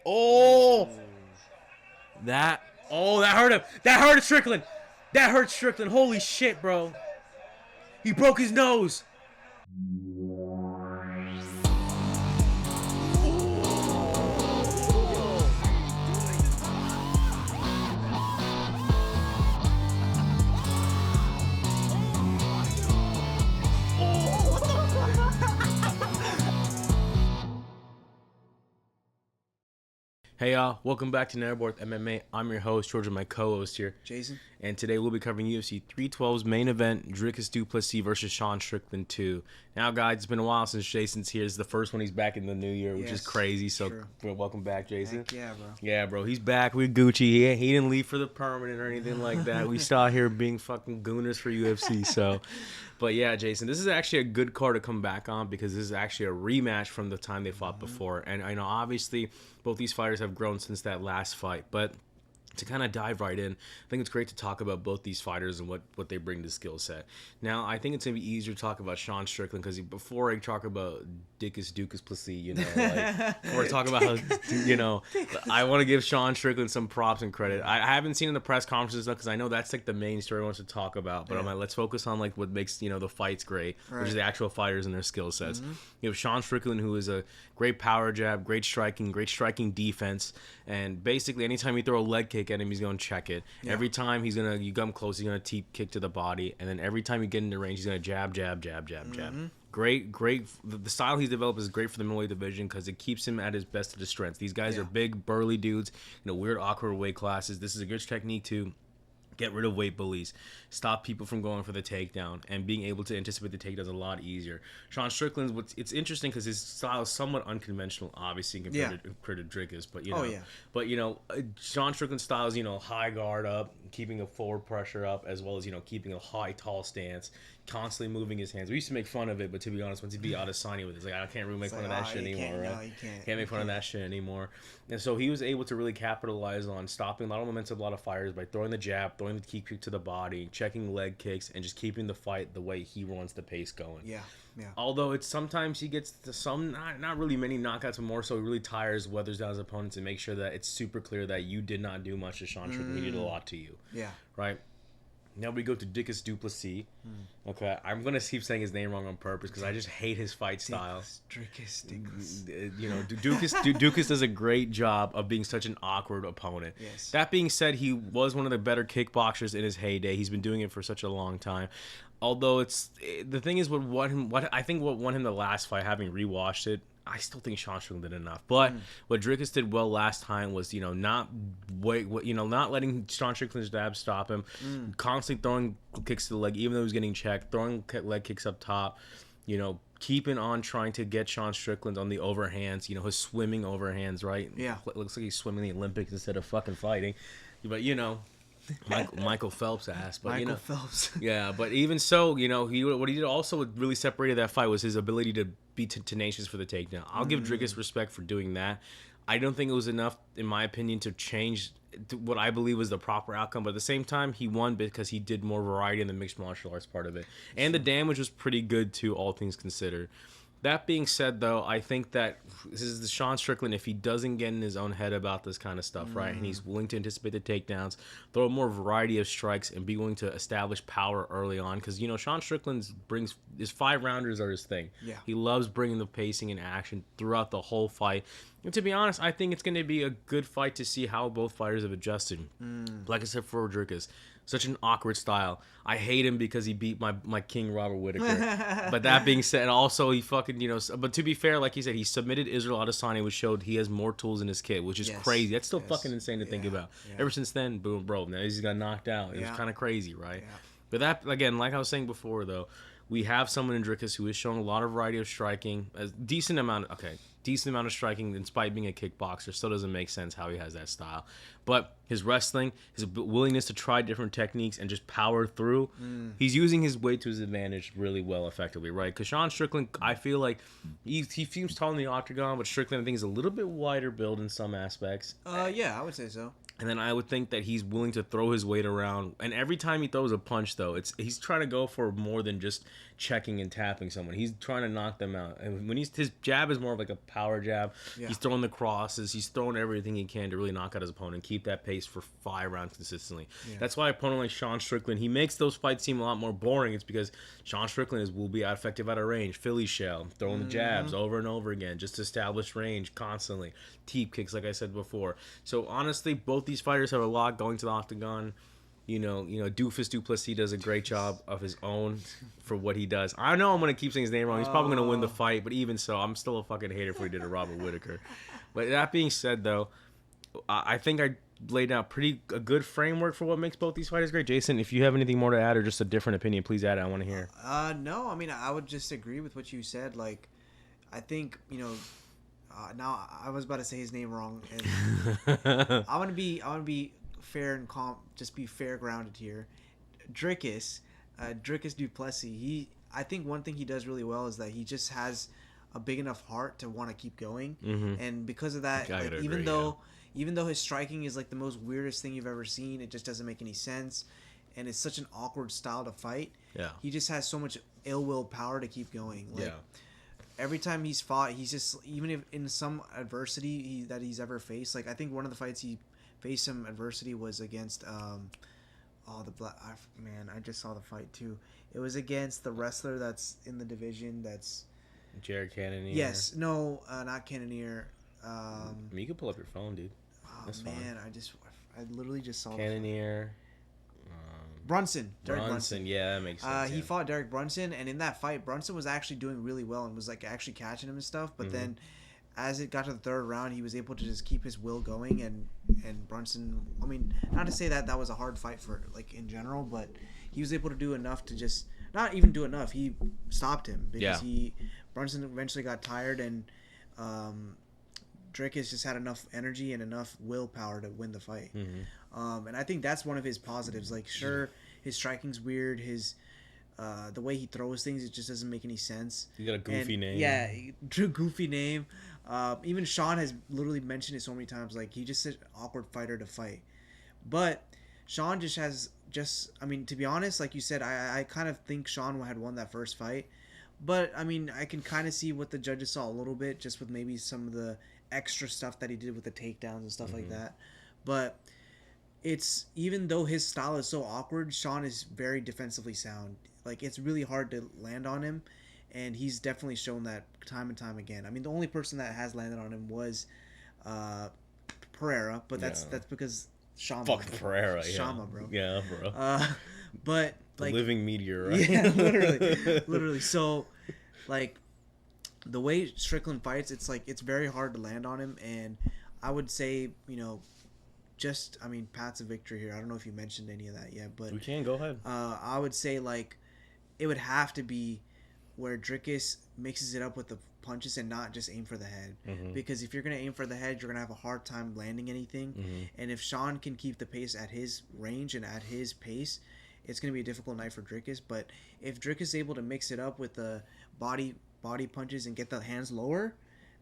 Oh, that hurt him. That hurt Strickland. That hurt Strickland. Holy shit, bro. He broke his nose. Hey y'all, welcome back to Never Bored With MMA. I'm your host, George, and my co-host here, Jason. And today we'll be covering UFC 312's main event, Dricus Du Plessis versus Sean Strickland 2. Now, guys, it's been a while since Jason's here. This is the first one he's back in the new year, which is crazy. So, welcome back, Jason. Heck yeah, bro. Yeah, bro. He's back with Gucci. He didn't leave for the permanent or anything like that. We still out here being fucking gooners for UFC. So, but yeah, Jason, this is actually a good card to come back on because this is actually a rematch from the time they fought before. And I know, obviously, both these fighters have grown since that last fight, but to kind of dive right in, I think it's great to talk about both these fighters and what they bring to skill set. Now, I think it's going to be easier to talk about Sean Strickland because before I talk about Dricus Du Plessis, before I talk about how, I want to give Sean Strickland some props and credit. I haven't seen in the press conferences because I know that's like the main story I want to talk about, but I'm like, let's focus on like what makes, the fights great, which is the actual fighters and their skill sets. You have Sean Strickland, who is a great power jab, great striking defense, and basically anytime you throw a leg kick at him, he's going to check it. Yeah. Every time you come close, he's going to teep kick to the body, and then every time you get into range, he's going to jab. Great. The style he's developed is great for the middleweight division because it keeps him at his best of his strengths. These guys are big, burly dudes, weird, awkward weight classes. This is a good technique to get rid of weight bullies, stop people from going for the takedown, and being able to anticipate the takedown is a lot easier. Sean Strickland's, it's interesting because his style is somewhat unconventional, obviously, compared to Dricus, but Sean Strickland's style is, high guard up, keeping a forward pressure up, as well as, keeping a high, tall stance, constantly moving his hands. We used to make fun of it, but to be honest, once he beat Adesanya with it, it's like, I can't really make fun of that shit anymore, right? No, you can't. Can't make fun of that shit anymore. And so he was able to really capitalize on stopping a lot of momentum, a lot of fires by throwing the jab, throwing the kick to the body, checking leg kicks, and just keeping the fight the way he wants the pace going. Yeah. Although it's sometimes he gets to some, not really many knockouts, but more so he really weathers down his opponents and makes sure that it's super clear that you did not do much to Sean Strickland. He did a lot to you. Yeah. Right? Now we go to Dricus Du Plessis. Okay, I'm gonna keep saying his name wrong on purpose because I just hate his fight style. Dricus. Dricus does a great job of being such an awkward opponent. Yes. That being said, he was one of the better kickboxers in his heyday. He's been doing it for such a long time. Although the thing is, what won him the last fight, having rewatched it, I still think Sean Strickland did enough. But what Dricus did well last time was, not letting Sean Strickland's jab stop him, constantly throwing kicks to the leg, even though he was getting checked, throwing leg kicks up top, keeping on trying to get Sean Strickland on the overhands, his swimming overhands, right? Yeah. It looks like he's swimming the Olympics instead of fucking fighting. But, Michael Phelps ass, but Michael Phelps. Yeah, but even so, what he did also what really separated that fight was his ability to be tenacious for the takedown. I'll give Dricus respect for doing that. I don't think it was enough, in my opinion, to change what I believe was the proper outcome. But at the same time, he won because he did more variety in the mixed martial arts part of it, and the damage was pretty good too, all things considered. That being said, though, I think that this is the Sean Strickland, if he doesn't get in his own head about this kind of stuff, right, and he's willing to anticipate the takedowns, throw a more variety of strikes, and be willing to establish power early on, because, Sean Strickland brings his 5-rounders are his thing. Yeah. He loves bringing the pacing and action throughout the whole fight. And to be honest, I think it's going to be a good fight to see how both fighters have adjusted. Like I said for Dricus, such an awkward style. I hate him because he beat my king Robert Whittaker. But that being said, also he fucking, but to be fair, like he said, he submitted Israel Adesanya, which showed he has more tools in his kit, which is crazy. That's still fucking insane to think about. Ever since then, boom, bro, now he's got knocked out. It was kind of crazy, right? Yeah. But that, again, like I was saying before, though, we have someone in Dricus who has shown a lot of variety of striking, a decent amount of striking, despite being a kickboxer. Still doesn't make sense how he has that style. But his wrestling, his willingness to try different techniques and just power through, he's using his weight to his advantage really well, effectively, right? Because Sean Strickland, I feel like he seems tall in the octagon, but Strickland, I think, is a little bit wider build in some aspects. Yeah, I would say so. And then I would think that he's willing to throw his weight around. And every time he throws a punch, though, he's trying to go for more than just checking and tapping someone. He's trying to knock them out. And when his jab is more of like a power jab, he's throwing the crosses. He's throwing everything he can to really knock out his opponent, keep that pace for 5 rounds consistently. Yeah. That's why an opponent like Sean Strickland, he makes those fights seem a lot more boring. It's because Sean Strickland will be effective out of range. Philly shell, throwing the jabs over and over again, just to establish range constantly. Teep kicks, like I said before. So honestly, both these fighters have a lot going to the octagon. Dricus Du Plessis does a great job of his own for what he does. I know I'm going to keep saying his name wrong. He's probably going to win the fight, but even so, I'm still a fucking hater for what he did to Robert Whittaker. But that being said, though, I think I laid out a good framework for what makes both these fighters great. Jason, if you have anything more to add or just a different opinion, please add it. I want to hear. No, I mean, I would just agree with what you said. Like, I think, now I was about to say his name wrong. And I want to be fair and calm, just be fair grounded here. Dricus Du Plessis, I think one thing he does really well is that he just has a big enough heart to want to keep going. And because of that, like, even though his striking is like the most weirdest thing you've ever seen, it just doesn't make any sense, and it's such an awkward style to fight. He just has so much ill will power to keep going. Like, every time he's fought, he's just, even if in some adversity that he's ever faced, like I think one of the fights he faced some adversity was against I just saw the fight too. It was against the wrestler that's in the division that's Jared Cannonier. Yes, no, not Cannonier. You can pull up your phone, dude. That's man, fine. I literally just saw Cannonier. Brunson. Derek Brunson. Yeah, that makes sense. He fought Derek Brunson, and in that fight, Brunson was actually doing really well and was like actually catching him and stuff. But then, as it got to the third round, he was able to just keep his will going, and Brunson. I mean, not to say that was a hard fight for like in general, but he was able to do enough to just not even do enough. He stopped him because Brunson eventually got tired, and Dricus just had enough energy and enough willpower to win the fight. And I think that's one of his positives. Like, sure, his striking's weird. His the way he throws things, it just doesn't make any sense. He got a goofy name. Yeah, goofy name. Even Sean has literally mentioned it so many times. Like, he's just an awkward fighter to fight. But Sean I mean, to be honest, like you said, I kind of think Sean had won that first fight. But, I mean, I can kind of see what the judges saw a little bit, just with maybe some of the extra stuff that he did with the takedowns and stuff like that. But it's, even though his style is so awkward, Sean is very defensively sound. Like, it's really hard to land on him, and he's definitely shown that time and time again. I mean, the only person that has landed on him was Pereira, but that's because Shama. Fuck Pereira, Shama, bro. Yeah, bro. But like, living meteor, right? Yeah, literally. So, like, the way Strickland fights, it's like it's very hard to land on him, and I would say, Pat's a victory here. I don't know if you mentioned any of that yet, but we can go ahead. I would say, like, it would have to be where Dricus mixes it up with the punches and not just aim for the head. Because if you're gonna aim for the head, you're gonna have a hard time landing anything. And if Sean can keep the pace at his range and at his pace, it's gonna be a difficult night for Dricus. But if Dricus is able to mix it up with the body punches and get the hands lower,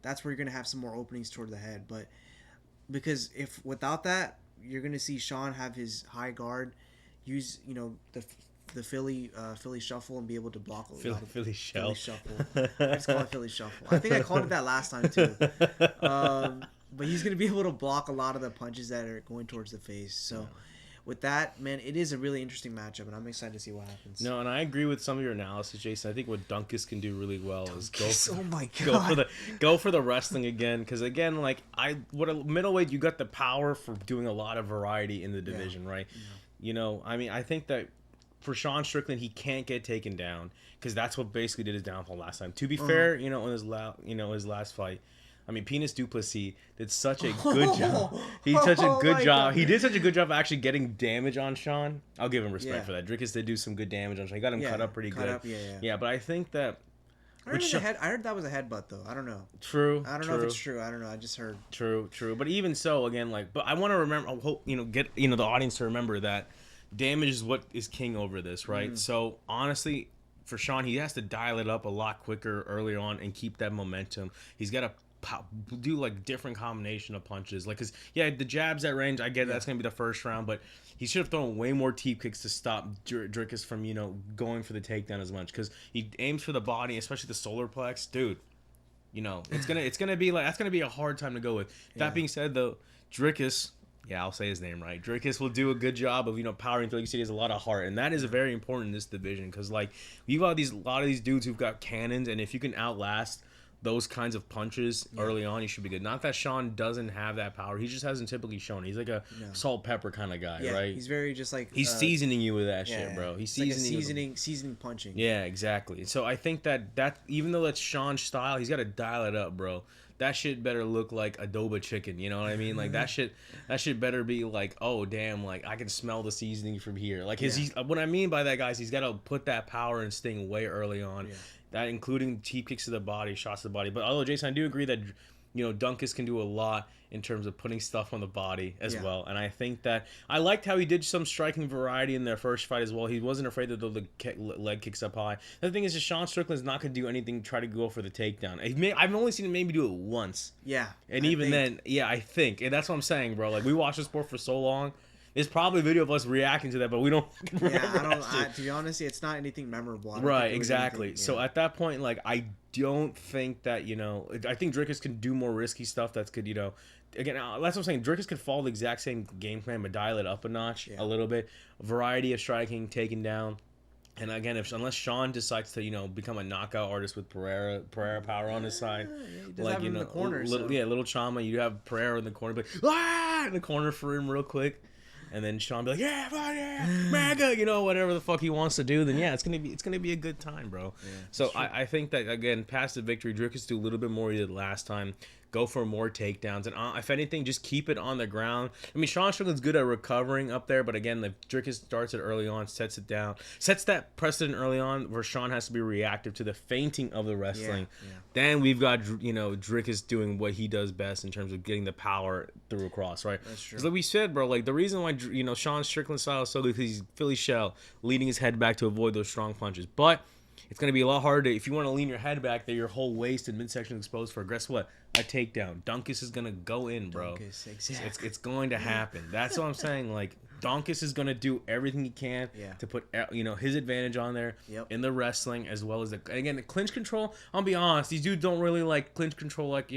that's where you're gonna have some more openings toward the head. But because if without that, you're gonna see Sean have his high guard, use the Philly shuffle, and be able to block Philly shuffle. I just call it Philly shuffle. I think I called it that last time too. But he's gonna be able to block a lot of the punches that are going towards the face. So with that, man, it is a really interesting matchup, and I'm excited to see what happens. No, and I agree with some of your analysis, Jason. I think what Dricus can do really well is go for the wrestling again, because again, like a middleweight, you got the power for doing a lot of variety in the division, right? I think that for Sean Strickland, he can't get taken down, because that's what basically did his downfall last time. To be fair, in his last fight, Dricus Du Plessis did such a good job. He did such a good job. He did such a good job of actually getting damage on Sean. I'll give him respect for that. Dricus did do some good damage on Sean. He got him cut up pretty good. Yeah, but I think that I heard that was a headbutt though. I don't know. True. I don't know if it's true. I don't know. I just heard. True. But even so, again, but I want to remember. I hope get the audience to remember that damage is what is king over this, right? So honestly, for Sean, he has to dial it up a lot quicker early on and keep that momentum. He's got to do like different combination of punches. Like, cause yeah, the jabs at range, I get that's gonna be the first round, but he should have thrown way more teep kicks to stop Dricus from going for the takedown as much. Cause he aims for the body, especially the solar plex, dude. It's gonna be like, that's gonna be a hard time to go with. That being said, though, Dricus. Yeah, I'll say his name right. Dricus will do a good job of powering through. Like you said, he has a lot of heart, and that is very important in this division because like you got a lot of these dudes who've got cannons, and if you can outlast those kinds of punches early on, you should be good. Not that Sean doesn't have that power; he just hasn't typically shown. He's like a salt pepper kind of guy, right? He's very just like he's seasoning you with that shit, bro. He's seasoning punching. Yeah, exactly. So I think that even though that's Sean's style, he's got to dial it up, bro. That shit better look like adobo chicken, you know what I mean? Like that shit better be like, oh damn, like I can smell the seasoning from here. Like what I mean by that, guys, he's got to put that power and sting way early on. Yeah. That including teep kicks to the body, shots to the body. But although Jason, I do agree that Duncus can do a lot in terms of putting stuff on the body as well. And I think that I liked how he did some striking variety in their first fight as well. He wasn't afraid to throw the leg kicks up high. The thing is, just Sean Strickland's not going to do anything, try to go for the takedown. I've only seen him maybe do it once. Yeah. And I think. And that's what I'm saying, bro. Like, we watched the sport for so long. There's probably a video of us reacting to that, but we don't remember to be honest, it's not anything memorable. Right, exactly. So at that point, like, I don't think that, I think Dricus can do more risky stuff that's good, Again, that's what I'm saying. Dricus could follow the exact same game plan, but dial it up a notch a little bit. Variety of striking, taken down. And again, unless Sean decides to, become a knockout artist with Pereira power on his side, like in the corner, little Chama, you have Pereira in the corner, but in the corner for him real quick. And then Sean be like, yeah, fuck yeah, MAGA, whatever the fuck he wants to do. Then it's gonna be a good time, bro. Yeah, so I think that again, past the victory, Dricus do a little bit more he did last time. Go for more takedowns, and if anything, just keep it on the ground. I mean, Sean Strickland's good at recovering up there, but again, the Dricus starts it early on, sets it down, sets that precedent early on where Sean has to be reactive to the feinting of the wrestling. Yeah. Then we've got Dricus doing what he does best in terms of getting the power through across, right? That's true. Like we said, bro, like the reason why Sean Strickland's style is so good because he's Philly shell, leaning his head back to avoid those strong punches, but it's going to be a lot harder if you want to lean your head back there, your whole waist and midsection exposed for, guess what? A takedown. Duncus is going to go in, bro. Exactly. It's going to happen. That's what I'm saying. Like, Duncus is going to do everything he can to put his advantage on there in the wrestling as well as, the clinch control. I'll be honest. These dudes don't really like clinch control like,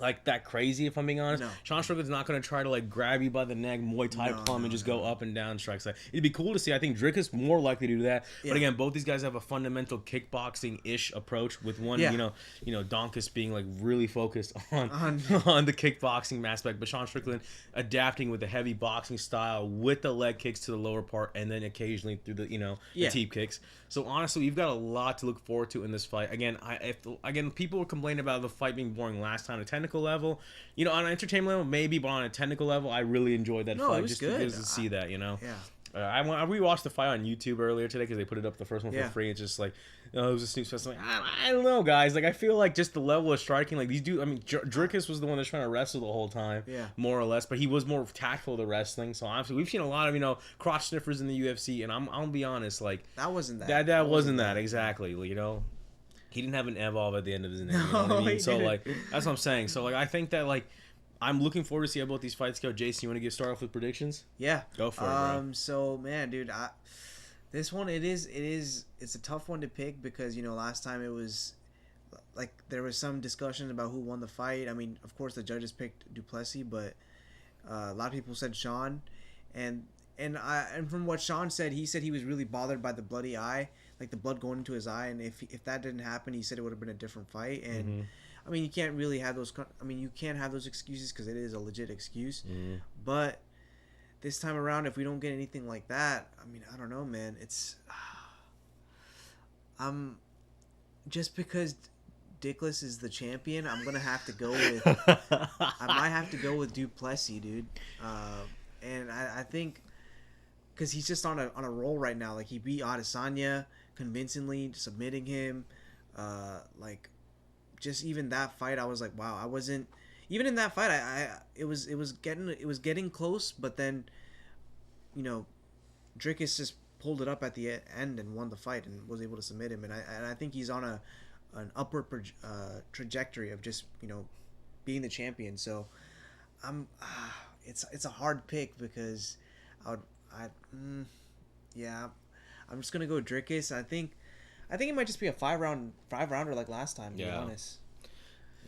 like that crazy, if I'm being honest. No. Sean Strickland's not going to try to like grab you by the neck, Muay Thai plum, and just go up and down strikes. Like, it'd be cool to see. I think Dricus more likely to do that. Yeah. But again, both these guys have a fundamental kickboxing-ish approach with one, Duncus being like really focused on the kickboxing aspect, but Sean Strickland adapting with the heavy boxing style with the leg kicks to the lower part and then occasionally through the, the teep kicks. So honestly, you've got a lot to look forward to in this fight. Again, people were complaining about the fight being boring last time. On a technical level, on an entertainment level, maybe, but on a technical level, I really enjoed that fight. Just to see that, Yeah. I rewatched the fight on YouTube earlier today because they put it up the first one for free. It's just like, it was a snooze fest. Like, I don't know, guys. Like, I feel like just the level of striking, like these dudes. I mean, Dricus was the one that's trying to wrestle the whole time, more or less, but he was more tactful to wrestling. So honestly, we've seen a lot of cross sniffers in the UFC, and I'll be honest, like that wasn't that. That wasn't that exactly. He didn't have an evolve at the end of his name. You know what I mean? So, like, that's what I'm saying. So, like, I think that, like, I'm looking forward to see how both these fights go. Jason, you want to start off with predictions? Yeah. Go for it, bro. So, man, dude, this one, it's a tough one to pick because, last time it was, like, there was some discussion about who won the fight. I mean, of course, the judges picked Du Plessis, but a lot of people said Sean. And from what Sean said, he said he was really bothered by the bloody eye. Like the blood going into his eye, and if that didn't happen, he said it would have been a different fight. And I mean, you can't really have those. I mean, you can't have those excuses because it is a legit excuse. But this time around, if we don't get anything like that, I mean, I don't know, man. It's just because Dickless is the champion, I'm gonna have to go with. I might have to go with Du Plessis, dude. And I think because he's just on a roll right now. Like he beat Adesanya convincingly, submitting him. Like just even that fight, I was like, wow. I wasn't even in that fight. It was getting close, but then Dricus just pulled it up at the end and won the fight and was able to submit him. And I think he's on an upward trajectory of just being the champion. So I'm it's a hard pick because I would yeah, I'm just gonna go Dricus. I think it might just be a five rounder like last time. To be honest.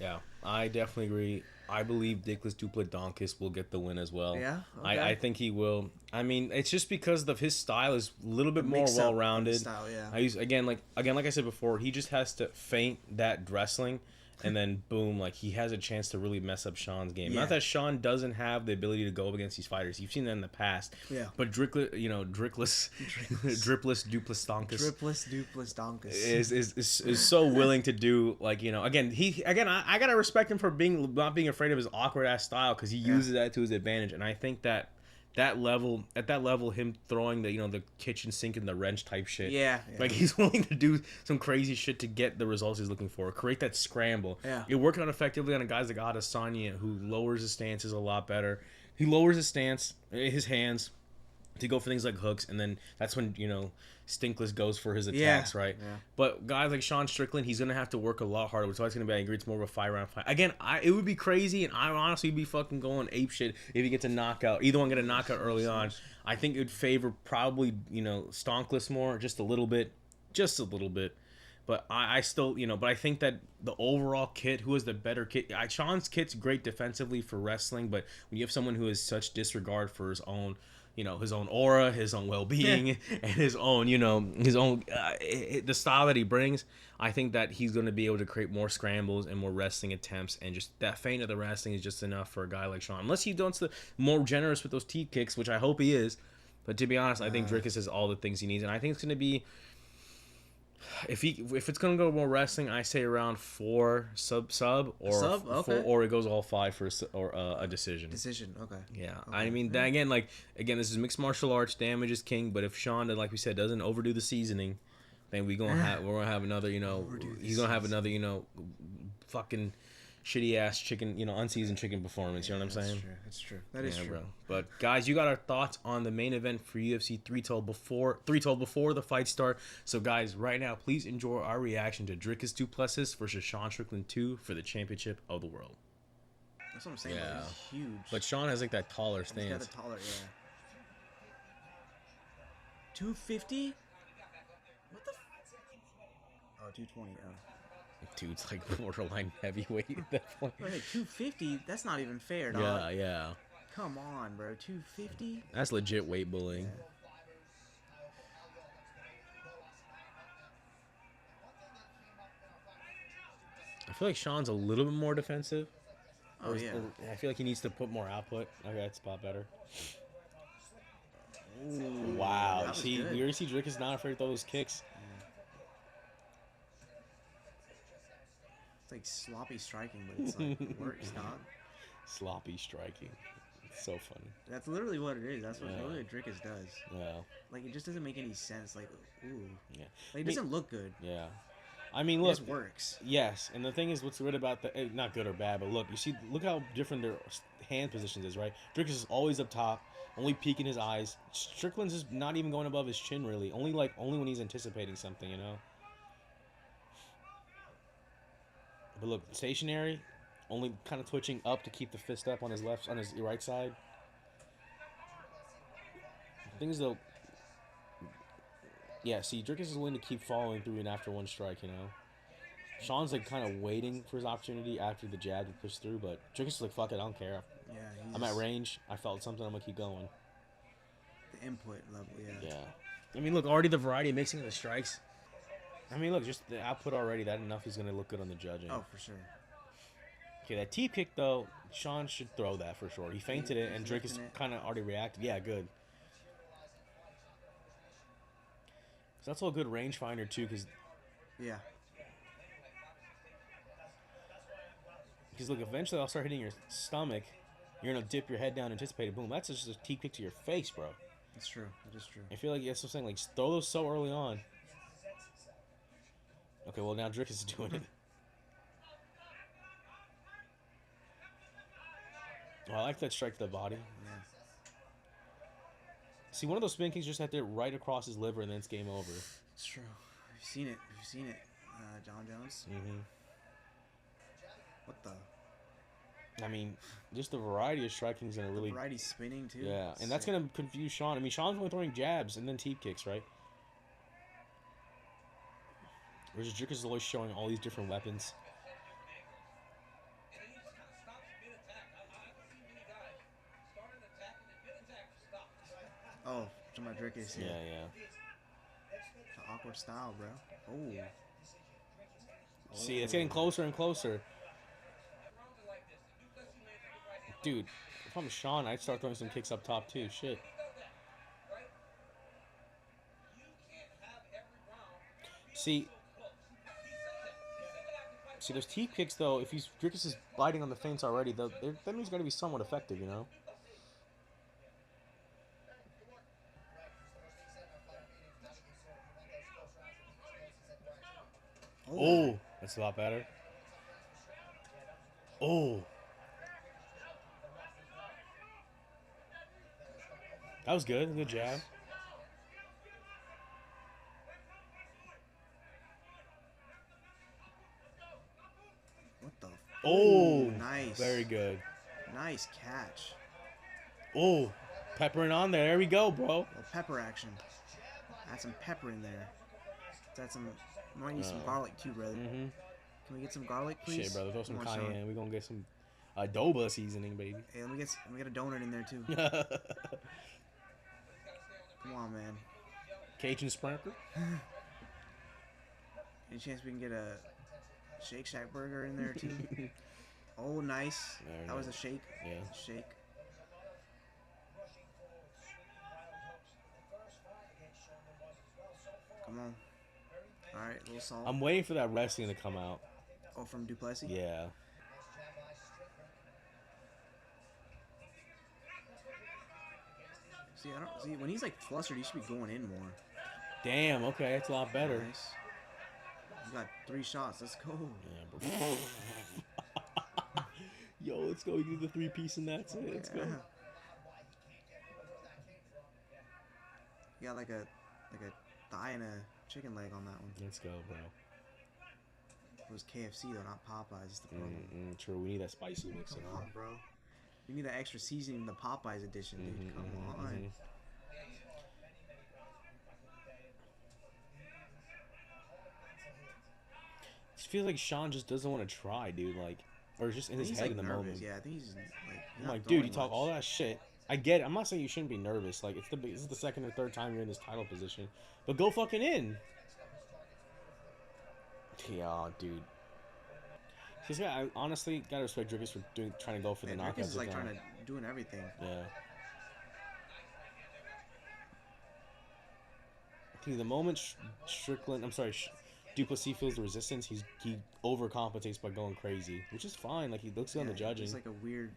Yeah, I definitely agree. I believe Dricus Du Plessis will get the win as well. Yeah, okay. I think he will. I mean, it's just because of his style is a little bit more well-rounded. Style, yeah. I use again, like I said before, he just has to feint that wrestling, and then boom, like he has a chance to really mess up Sean's game. Yeah. Not that Sean doesn't have the ability to go up against these fighters. You've seen that in the past. Yeah. But Dricus Du Plessis is so willing to do, like, I gotta respect him for not being afraid of his awkward ass style, because he uses that to his advantage. And I think at that level, him throwing the kitchen sink and the wrench type shit. Yeah. Like, he's willing to do some crazy shit to get the results he's looking for. Create that scramble. Yeah. It worked out effectively on guys like Adesanya, who lowers his stances a lot better. He lowers his stance, his hands, to go for things like hooks, and then that's when Stinkless goes for his attacks, right? Yeah. But guys like Sean Strickland, he's gonna have to work a lot harder, which is why it's gonna be. I agree, it's more of a 5-round fight. Again, it would be crazy, and I would honestly be fucking going ape shit if he gets a knockout. Either one get a knockout early on. I think it would favor probably Stonkless more, just a little bit. But I still, but I think that the overall kit, who is the better kit? Sean's kit's great defensively for wrestling, but when you have someone who has such disregard for his own aura, his own well-being, and his own, the style that he brings, I think that he's going to be able to create more scrambles and more wrestling attempts, and just that feint of the wrestling is just enough for a guy like Sean. Unless he does the more generous with those teep kicks, which I hope he is. But to be honest, I think Dricus has all the things he needs, and I think it's going to be, if it's gonna go more wrestling, I say around 4 sub or 4, or it goes all 5 for a decision. Okay. Yeah, okay. I mean that again, this is mixed martial arts. Damage is king. But if Sean, like we said, doesn't overdo the seasoning, then we're gonna have another he's gonna have another fucking shitty ass chicken, unseasoned chicken performance. You know what I'm saying? That's true. That is true. Bro. But guys, you got our thoughts on the main event for UFC 3 told before the fight start. So guys, right now, please enjoy our reaction to Dricus Du Plessis versus Sean Strickland 2 for the championship of the world. That's what I'm saying. Yeah. He's huge. But Sean has like that taller stance. He's got the taller, 250? What the? 220. Dude's like borderline heavyweight at that point. Bro, 250? That's not even fair, dog. Yeah. Come on, bro. 250? That's legit weight bullying. Yeah. I feel like Sean's a little bit more defensive. Oh, yeah. I feel like he needs to put more output. Okay, that's a lot better. Ooh, wow. We already see Dricus not afraid to throw those kicks. It's like sloppy striking, but it's like works, dog. Sloppy striking. It's so funny. That's literally what it is. That's what literally Dricus does. Yeah. Like, it just doesn't make any sense. Like, ooh. Yeah. Like, it doesn't look good. Yeah. I mean, look. It just works. Yes, and the thing is, what's good about not good or bad, but look, look how different their hand positions is, right? Dricus is always up top, only peeking his eyes. Strickland's just not even going above his chin, really. Only when he's anticipating something, But look, stationary, only kind of twitching up to keep the fist up on his right side. Things though, yeah. See, Dricus is willing to keep following through and after one strike. Sean's like kind of waiting for his opportunity after the jab to push through, but Dricus is like, fuck it, I don't care. Yeah, I'm at range. I felt something. I'm gonna keep going. The input level, yeah. Yeah. I mean, look, already the variety of mixing of the strikes. I mean, look, just the output already, that enough is going to look good on the judging. Oh, for sure. Okay, that T kick, though, Sean should throw that for sure. He feinted it, and Dricus kind of already reacted. Yeah, good. So that's all a good rangefinder, too, because... Yeah. Because, look, eventually I'll start hitting your stomach. You're going to dip your head down, anticipate it. Boom, that's just a T kick to your face, bro. That's true. That is true. I feel like that's what I'm saying. Like, throw those so early on. Okay, well, now Dricus is doing it. Oh, I like that strike to the body. Yeah. See, one of those spin kicks just had to right across his liver, and then it's game over. It's true. We've seen it. John Jones. What the? I mean, just the variety of striking is gonna really. Variety spinning too. Yeah, and that's gonna confuse Sean. I mean, Sean's only throwing jabs and then teep kicks, right? Whereas Dricus is always showing all these different weapons. Oh, to my Dricus. Yeah, yeah. The awkward style, bro. Oh. See, it's getting closer and closer. Dude, if I'm Sean, I'd start throwing some kicks up top too. Shit. See, those teep kicks though. If Dricus is biting on the feints already, that means he's gonna be somewhat effective, you know. Oh, that's a lot better. Oh. That was good. Good jab. What the? Oh, nice. Very good. Nice catch. Oh, peppering on there. There we go, bro. A little pepper action. Add some pepper in there. Add some. Might need some garlic too, brother. Can we get some garlic, please? Shit, brother. Throw some cayenne. We're gonna get some adobo seasoning, baby. Hey, let me get a donut in there too. Come on, man. Cajun sprinkle. Any chance we can get a Shake Shack burger in there too? Oh, nice. That was a shake. Yeah. Shake. Come on. All right, a little salt. I'm waiting for that wrestling to come out. Oh, from Du Plessis? Yeah. See, I don't see when he's like flustered, he should be going in more. Damn. Okay, that's a lot better. Nice. You got 3 shots. Let's go. Yeah, bro. Yo, let's go. You do the 3-piece and that's it. Let's go. You got like a thigh and a chicken leg on that one. Let's go, bro. It was KFC though, not Popeyes. Is the problem. True. We need that spicy mix. Come on, bro. We need that extra seasoning, the Popeyes edition, dude. Come on. It feels like Sean just doesn't want to try, dude. Like, or just in his head in the moment. Yeah, I think he's like. I'm like, dude, you talk all that shit. I get it. I'm not saying you shouldn't be nervous. Like, this is the second or third time you're in this title position, but go fucking in. Yeah, dude. He's got. I honestly gotta respect Dricus for trying to go for the knockouts. Dricus is like doing everything. Yeah. Dude, the moment Strickland, Du Plessis feels the resistance, he overcompensates by going crazy, which is fine. Like, he looks good on the judging. It's like a weird.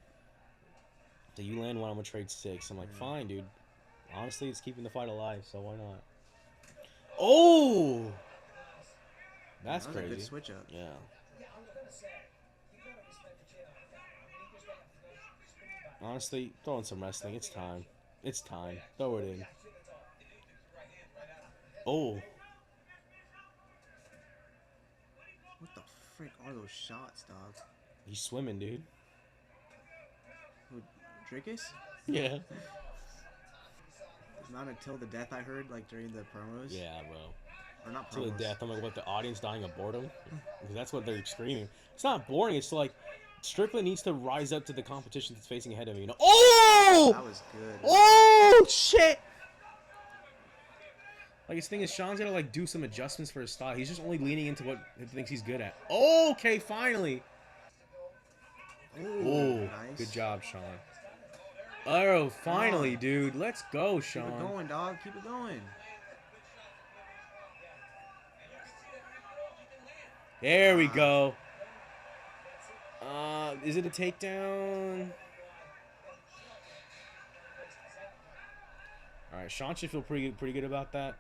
So you land one, I'm gonna trade 6. I'm like, fine, dude. Honestly, it's keeping the fight alive, so why not? Oh, that's crazy. A good switch up. Yeah. Honestly, throw in some wrestling. It's time. It's time. Throw it in. Oh. What the frick are those shots, dog? He's swimming, dude. Who, Dricus? Yeah. It's not until the death I heard, like, during the promos. Yeah, bro. Or not promos. Till the death. I'm like, what, the audience dying of boredom? Because that's what they're screaming. It's not boring. It's like, Strickland needs to rise up to the competition that's facing ahead of him. You know? Oh! That was good. Oh, shit! Like, his thing is, Sean's got to, like, do some adjustments for his style. He's just only leaning into what he thinks he's good at. Okay, finally. Oh, nice. Good job, Sean. Oh, finally, dude. Let's go, Sean. Keep it going, dog. Keep it going. There we go. Is it a takedown? All right, Sean should feel pretty good about that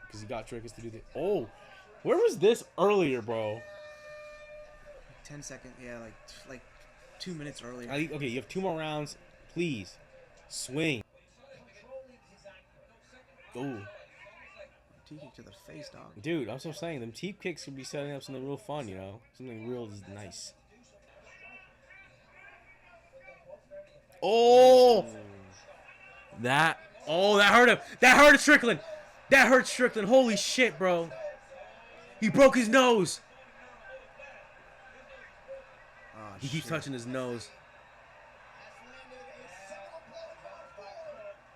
because he got Dricus to do the. Oh, where was this earlier, bro? 10 seconds. Yeah, like 2 minutes earlier. Okay, you have 2 more rounds. Please, swing. Oh, T-kick to the face, dog. Dude, I'm also saying them teep kicks could be setting up something real fun, you know? Something real nice. Oh! That hurt him. That hurt Strickland. That hurt Strickland. Holy shit, bro. He broke his nose. Oh, He keeps touching his nose.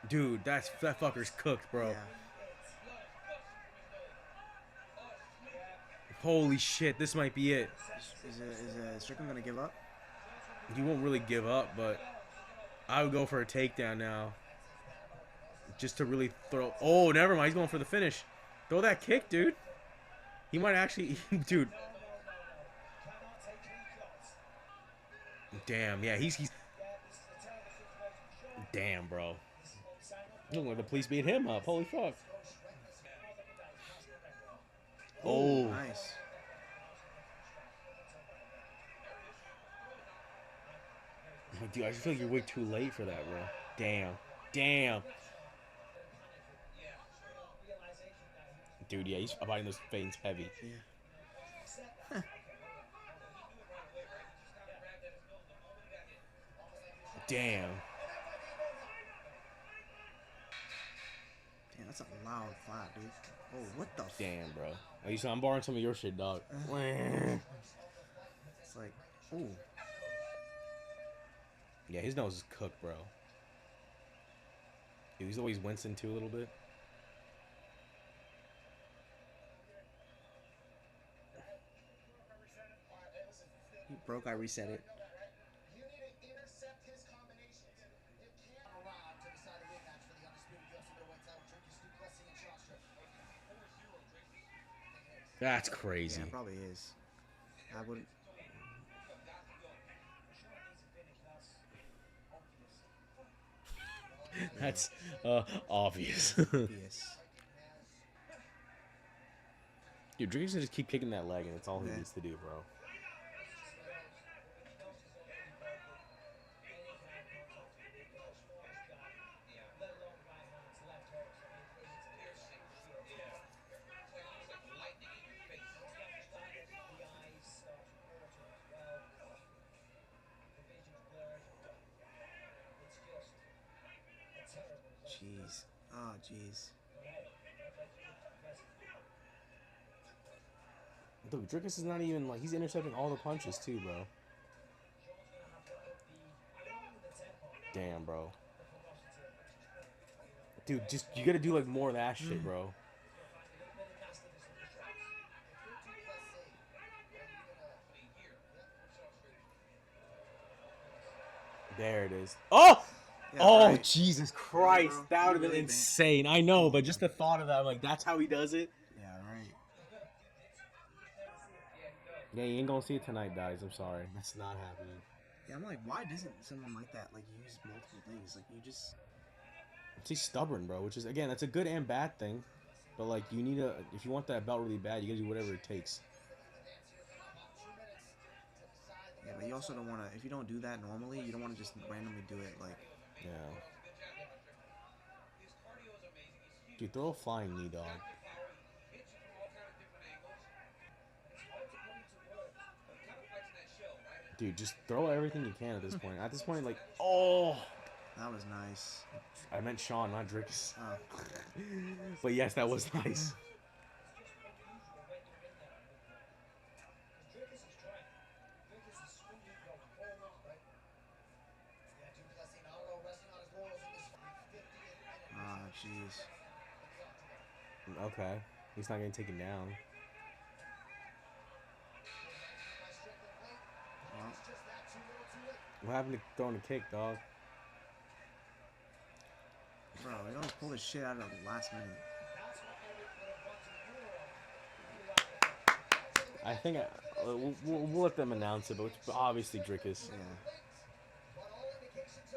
Dude, that fucker's cooked, bro. Yeah. Holy shit, this might be it. Is Strickland gonna give up? He won't really give up, but I would go for a takedown now. Just to really throw... Oh, never mind. He's going for the finish. Throw that kick, dude. He might actually... Dude. Damn, yeah, he's... Damn, bro. Look like the police beat him up. Holy fuck. Oh. Nice. Dude, I just feel like you're way too late for that, bro. Damn. Damn. Dude, yeah, he's biting those veins heavy. Yeah. Damn. Damn, that's a loud clap, dude. Oh, what the? Damn, bro. I'm borrowing some of your shit, dog. It's like, ooh. Yeah, his nose is cooked, bro. Dude, he's always wincing too a little bit. He broke, I reset it. That's crazy. Yeah, it probably is. I wouldn't. That's obvious. Obvious. Dude, Dricus just keep kicking that leg, and that's all he Yeah. needs to do, bro. Jeez. Oh, jeez. Dude, Dricus is not even, like, he's intercepting all the punches, too, bro. Damn, bro. Dude, just, you gotta do, like, more of that shit, bro. There it is. Oh! Yeah, Oh, right. Jesus Christ. bro. That would have been Really bad. insane. I know, but just the thought of that, I'm like, that's how he does it? Yeah, right. Yeah, you ain't gonna see it tonight, guys. I'm sorry. That's not happening. Yeah, I'm like, why doesn't someone like that, like, use multiple things? Like, you just... He's stubborn, bro, which is, again, that's a good and bad thing. But, like, you need a... If you want that belt really bad, you gotta do whatever it takes. Yeah, but you also don't want to... If you don't do that normally, you don't want to just randomly do it, like... Yeah. Dude, throw a flying knee, dog. Dude, just throw everything you can at this point. At this point, like, oh! That was nice. I meant Sean, not Dricus. Oh. But yes, that was nice. Ah, jeez. Okay. He's not getting taken down. Well, What happened to throwing a kick, dog? bro, he almost pulled his shit out of the last minute. I think we'll let them announce it, but it's obviously Dricus. Yeah.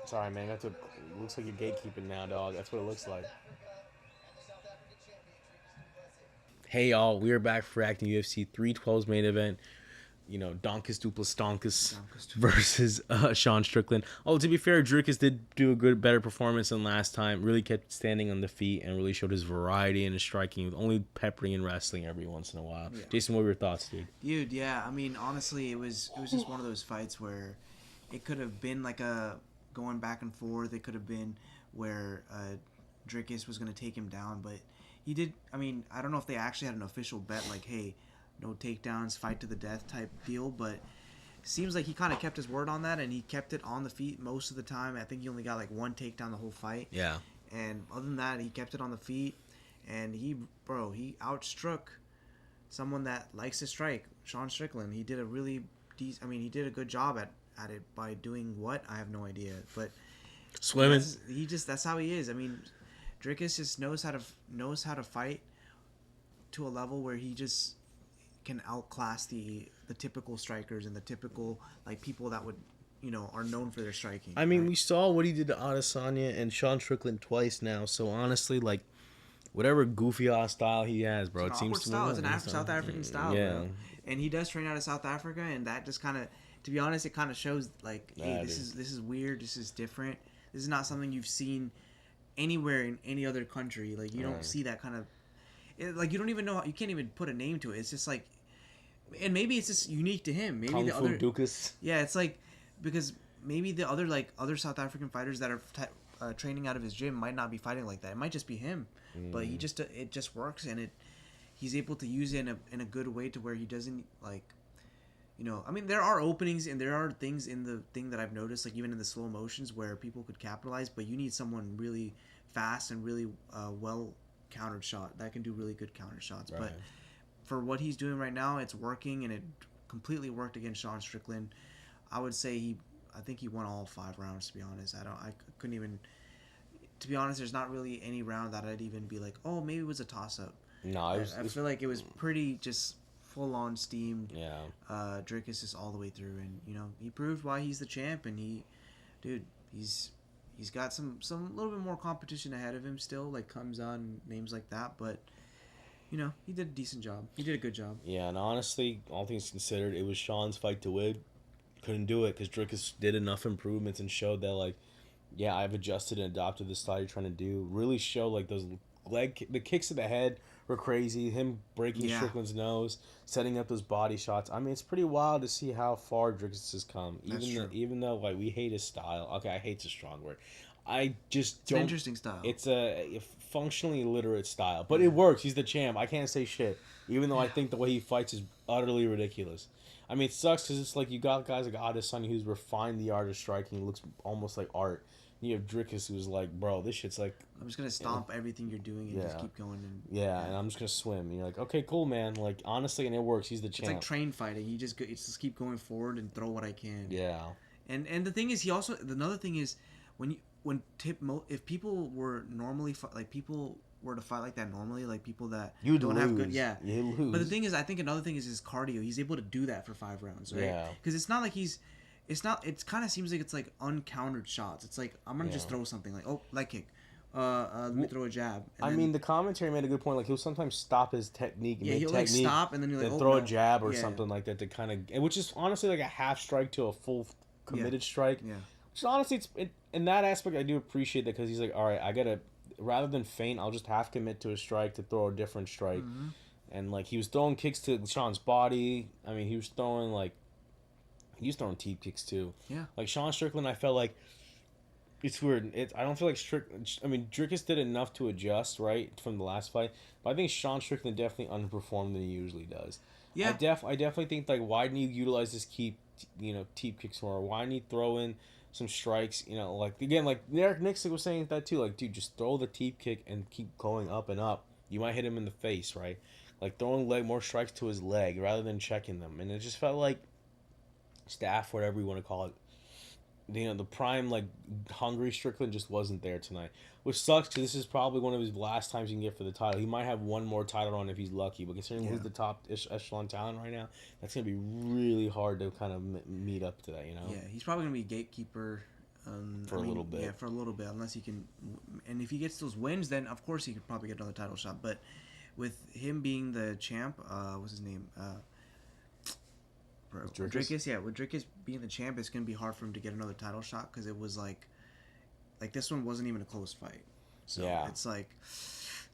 Sorry, man. That's what looks like you're gatekeeping now, dog. That's what it looks like. Hey, y'all. We are back for reacting UFC 312's main event. Dricus Du Plessis Dricus versus Sean Strickland. Oh, to be fair, Dricus did do a better performance than last time. Really kept standing on the feet and really showed his variety in his striking, only peppering and wrestling every once in a while. Yeah. Jason, what were your thoughts, dude? Dude, yeah. I mean, honestly, it was just one of those fights where it could have been like a going back and forth. It could have been where Dricus was going to take him down, but he did. I mean, I don't know if they actually had an official bet like, hey, no takedowns, fight to the death type deal, but seems like he kind of kept his word on that, and he kept it on the feet most of the time. I think he only got like one takedown the whole fight. Yeah. And other than that, he kept it on the feet, and he outstruck someone that likes to strike, Sean Strickland. He did a really he did a good job at it by doing what? I have no idea, but swimming. That's how he is. I mean, Dricus just knows how to fight to a level where he just can outclass the typical strikers and the typical like people that would are known for their striking. I mean, we saw what he did to Adesanya and Sean Strickland twice now. So honestly, like whatever goofy ass style he has, bro, it's an South African style, yeah. Bro. And he does train out of South Africa, and that just kind of, to be honest, it kind of shows like, hey, this is weird. This is different. This is not something you've seen anywhere in any other country. Like you don't see that kind of, like you don't even know. You can't even put a name to it. It's just like. And maybe it's just unique to him. Maybe Kung the Fu other Dukas. Yeah, it's like because maybe the other South African fighters that are training out of his gym might not be fighting like that. It might just be him, but it just works, and he's able to use it in a good way to where he doesn't like. I mean, there are openings and there are things in the thing that I've noticed, like even in the slow motions where people could capitalize, but you need someone really fast and really well countered shot that can do really good counter shots, right. But. For what he's doing right now, it's working, and it completely worked against Sean Strickland. I would say I think he won all 5 rounds. To be honest, I couldn't even. To be honest, there's not really any round that I'd even be like, oh, maybe it was a toss up. No, I feel like it was pretty just full on steamed. Yeah. Dricus is all the way through, and he proved why he's the champ, and he's got some little bit more competition ahead of him still, like comes on names like that, but. He did a decent job. He did a good job. Yeah, and honestly, all things considered, it was Sean's fight to win. Couldn't do it because Dricus did enough improvements and showed that, like, yeah, I've adjusted and adopted the style you're trying to do. Really show, like, those the kicks to the head were crazy. Him breaking Strickland's nose, setting up those body shots. I mean, it's pretty wild to see how far Dricus has come. Even though, like, we hate his style. Okay, I hate's a strong word. I just don't. It's an interesting style. It's a functionally illiterate style, but it works. He's the champ. I can't say shit. Even though I think the way he fights is utterly ridiculous. I mean, it sucks because it's like you got guys like Adesanya who's refined the art of striking. It looks almost like art. And you have Dricus who's like, bro, this shit's like. I'm just gonna stomp everything you're doing and just keep going. And I'm just gonna swim. And you're like, okay, cool, man. Like honestly, and it works. He's the champ. It's like train fighting. You just keep going forward and throw what I can. Yeah. And the thing is, another thing is if people were normally people were to fight like that normally, like people that you don't have good, you lose. But the thing is, I think another thing is his cardio. He's able to do that for 5 rounds, right? Yeah. Because it's not like it kind of seems like it's like uncountered shots. It's like I'm gonna just throw something like leg kick, let me throw a jab. And then the commentary made a good point. Like he'll sometimes stop his technique. Yeah, he'll like stop and then you're like throw a jab or something like that to kind of, which is honestly like a half strike to a full committed strike. Yeah. Which honestly, in that aspect, I do appreciate that because he's like, all right, I gotta, rather than feint, I'll just half commit to a strike to throw a different strike. Mm-hmm. And like he was throwing kicks to Sean's body. I mean, he was throwing teep kicks too. Yeah. Like Sean Strickland, I felt like it's weird. I don't feel like Dricus did enough to adjust right from the last fight, but I think Sean Strickland definitely underperformed than he usually does. Yeah. I definitely think like why didn't you utilize this teep kicks more? Why didn't you throw in some strikes, like again, like Eric Nixon was saying that too. Like, dude, just throw the teep kick and keep going up and up. You might hit him in the face, right? Like throwing more strikes to his leg rather than checking them. And it just felt like staff, whatever you want to call it. The prime like hungry Strickland just wasn't there tonight, which sucks because this is probably one of his last times he can get for the title. He might have one more title run if he's lucky, but considering he's the top echelon talent right now, that's gonna be really hard to kind of meet up to that. Yeah, he's probably gonna be a gatekeeper for a little bit. Yeah, for a little bit, unless he can. And if he gets those wins, then of course he could probably get another title shot. But with him being the champ, what's his name? Dricus, yeah, with Dricus being the champ, it's gonna be hard for him to get another title shot because it was like this one wasn't even a close fight. So it's like,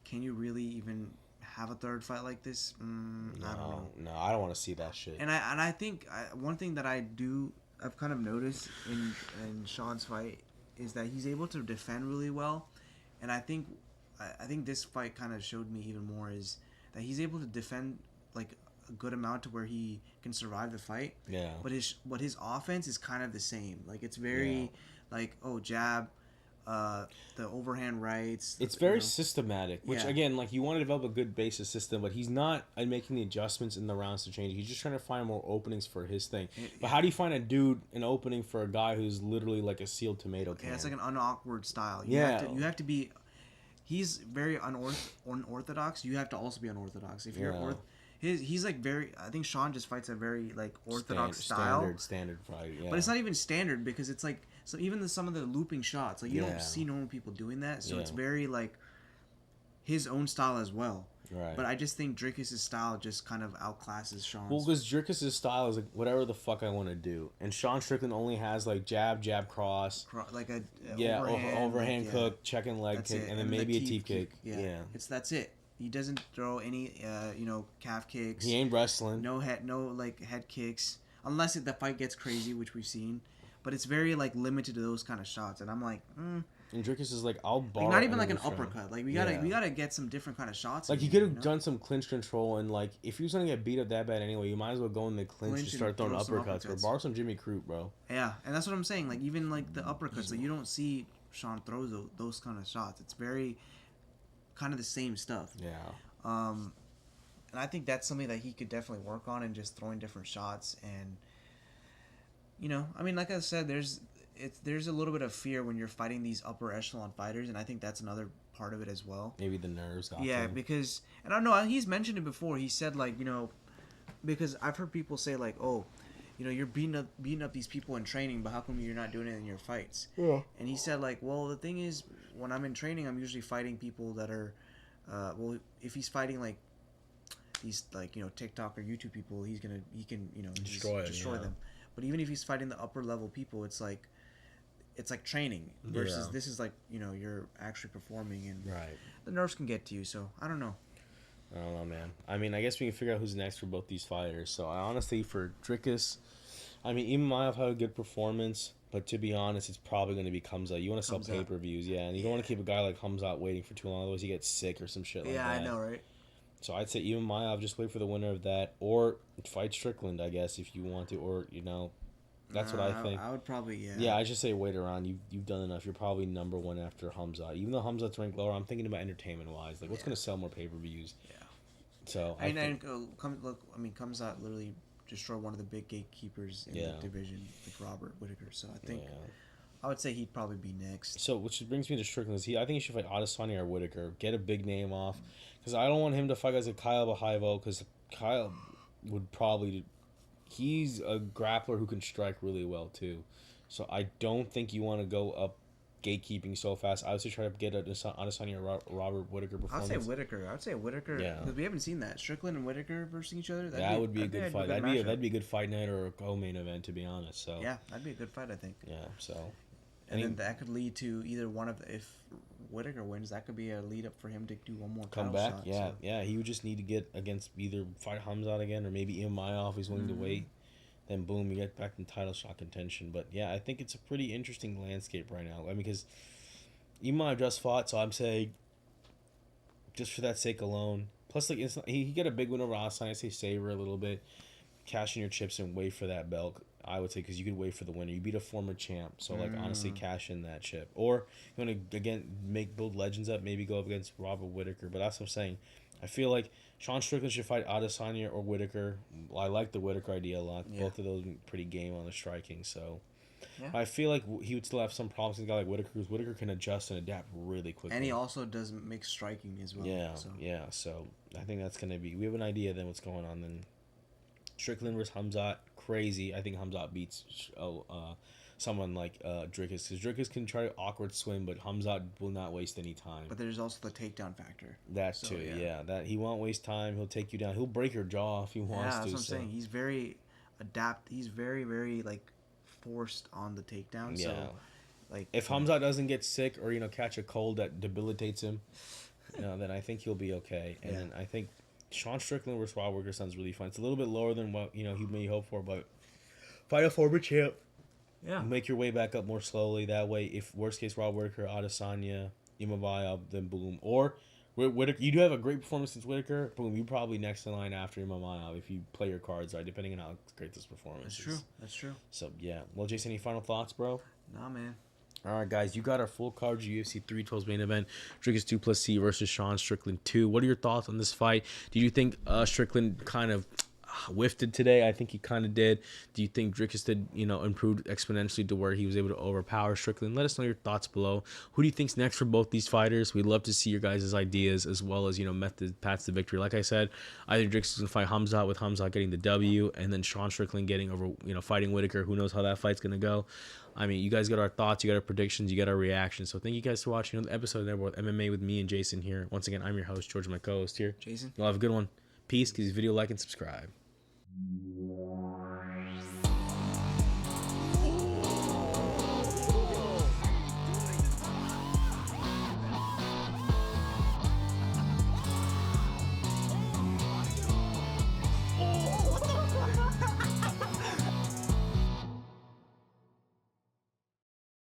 can you really even have a third fight like this? I don't know. No, I don't want to see that shit. And I think one thing that I've kind of noticed in Sean's fight is that he's able to defend really well, and I think this fight kind of showed me even more is that he's able to defend like a good amount to where he can survive the fight. Yeah. But his offense is kind of the same. Like it's very like jab, the overhand rights. It's very systematic, which again, like you want to develop a good basis system, but he's not making the adjustments in the rounds to change. He's just trying to find more openings for his thing. But how do you find an opening for a guy who's literally like a sealed tomato can? Yeah, it's like an unawkward style. You have to be. He's very unorthodox. You have to also be unorthodox. If you're he's like very. I think Sean just fights a very like orthodox style. Standard fight. Yeah. But it's not even standard because it's like even some of the looping shots like you don't see normal people doing that. So it's very like his own style as well. Right. But I just think Dricus' style just kind of outclasses Sean's. Well, because Dricus' style is like whatever the fuck I want to do, and Sean Strickland only has like jab, cross, like a overhand hook, checking leg kick, and then maybe a teep kick. Yeah. That's it. He doesn't throw any calf kicks. He ain't wrestling. No head kicks unless the fight gets crazy, which we've seen. But it's very like limited to those kind of shots, and I'm like, And Dricus is like, I'll borrow. Like, not even like an uppercut. Like we gotta get some different kind of shots. Like you could have done some clinch control, and like if he was gonna get beat up that bad anyway, you might as well go in the clinch and start throwing uppercuts. Or borrow some Jimmy Crute, bro. Yeah, and that's what I'm saying. Like even like the uppercuts, like you don't see Sean throw those kind of shots. It's very kind of the same stuff. Yeah. And I think that's something that he could definitely work on, and just throwing different shots. And I mean, like I said, there's a little bit of fear when you're fighting these upper echelon fighters, and I think that's another part of it as well. Maybe the nerves got him. Because, and I don't know, he's mentioned it before. He said like, because I've heard people say like, oh, you're beating up these people in training, but how come you're not doing it in your fights? Yeah. And he said like, well, the thing is, when I'm in training, I'm usually fighting people that are, if he's fighting like these like TikTok or YouTube people, he can destroy them. But even if he's fighting the upper level people, it's like training versus this is like you're actually performing, and the nerves can get to you. So I don't know, man. I mean, I guess we can figure out who's next for both these fighters. So I honestly, for Dricus, I mean, Imamaev had a good performance, but to be honest, it's probably going to be Khamzat. You want to sell pay-per-views, and you don't want to keep a guy like Khamzat waiting for too long, otherwise he gets sick or some shit like that. Yeah, I know, right? So I'd say Imamaev, just wait for the winner of that, or fight Strickland, I guess, if you want to, or that's what I think. I would probably, Yeah, I just say wait around. You've done enough. You're probably number one after Khamzat. Even though Khamzat's ranked lower, I'm thinking about entertainment-wise. Like, what's going to sell more pay-per-views? Yeah. So Khamzat literally destroyed one of the big gatekeepers in the division, like Robert Whittaker. So I think I would say he'd probably be next. So, which brings me to Strickland. I think he should fight Adesanya or Whittaker. Get a big name off. Because I don't want him to fight guys like Kyle Bahaivo, because Kyle would probably... He's a grappler who can strike really well, too. So I don't think you want to go up gatekeeping so fast. I would say try to get Adesanya or Robert Whittaker performance. I'd say Whittaker. Because we haven't seen that. Strickland and Whittaker versus each other. That would be a good fight. That'd be a good fight night or a co-main event, to be honest. So yeah, that'd be a good fight, I think. Yeah, so... And then that could lead to either one of if Whittaker wins, that could be a lead up for him to do one more come back. Shot, he would just need to get against either fight Khamzat again or maybe Imamaev if he's willing to wait. Then boom, you get back in title shot contention. But yeah, I think it's a pretty interesting landscape right now. I mean, because Imamaev just fought, so I'm saying just for that sake alone. Plus, like he get a big win over Adesanya. I say savor a little bit, cash in your chips and wait for that belt. I would say because you could wait for the winner. You beat a former champ, so like honestly, cash in that chip. Or you want to again build legends up, maybe go up against Robert Whittaker. But that's what I'm saying. I feel like Sean Strickland should fight Adesanya or Whittaker. I like the Whittaker idea a lot. Yeah. Both of those pretty game on the striking. So I feel like he would still have some problems with a guy like Whittaker, because Whittaker can adjust and adapt really quickly. And he also does mix striking as well. Yeah. So I think that's gonna be. We have an idea then what's going on then. Strickland versus Khamzat, crazy. I think Khamzat beats someone like Dricus, because Dricus can try to awkward swim, but Khamzat will not waste any time. But there's also the takedown factor. That too, yeah. That he won't waste time. He'll take you down. He'll break your jaw if he wants to. That's what I'm saying. He's very. adapt. He's very, very like forced on the takedown. Yeah. So like If Hamzat doesn't get sick or catch a cold that debilitates him, then I think he'll be okay. And then I think Sean Strickland versus Wilder sounds really fun. It's a little bit lower than what he may hope for, but fight a former champ. Yeah. Make your way back up more slowly. That way, if worst case Wilder, Adesanya, Imavaya, then boom. Or Whitaker, you do have a great performance since Whitaker. Boom, you probably next in line after Imavaya if you play your cards right, depending on how great this performance is. That's true. So yeah. Well, Jason, any final thoughts, bro? Nah, man. All right, guys, you got our full card UFC 312's main event, Dricus Du Plessis versus Sean Strickland 2. What are your thoughts on this fight? Did you think Strickland kind of whiffed it today? I think he kind of did. Do you think Dricus did, improved exponentially to where he was able to overpower Strickland? Let us know your thoughts below. Who do you think's next for both these fighters? We'd love to see your guys' ideas as well as, method paths to victory. Like I said, either Dricus is going to fight Hamzat with Hamzat getting the W and then Sean Strickland getting over, fighting Whitaker. Who knows how that fight's going to go? I mean, you guys got our thoughts, you got our predictions, you got our reactions. So thank you guys for watching the episode of Never Bored with MMA with me and Jason here. Once again, I'm your host, George, my co-host here. Jason. Y'all have a good one. Peace. Give this video a like and subscribe.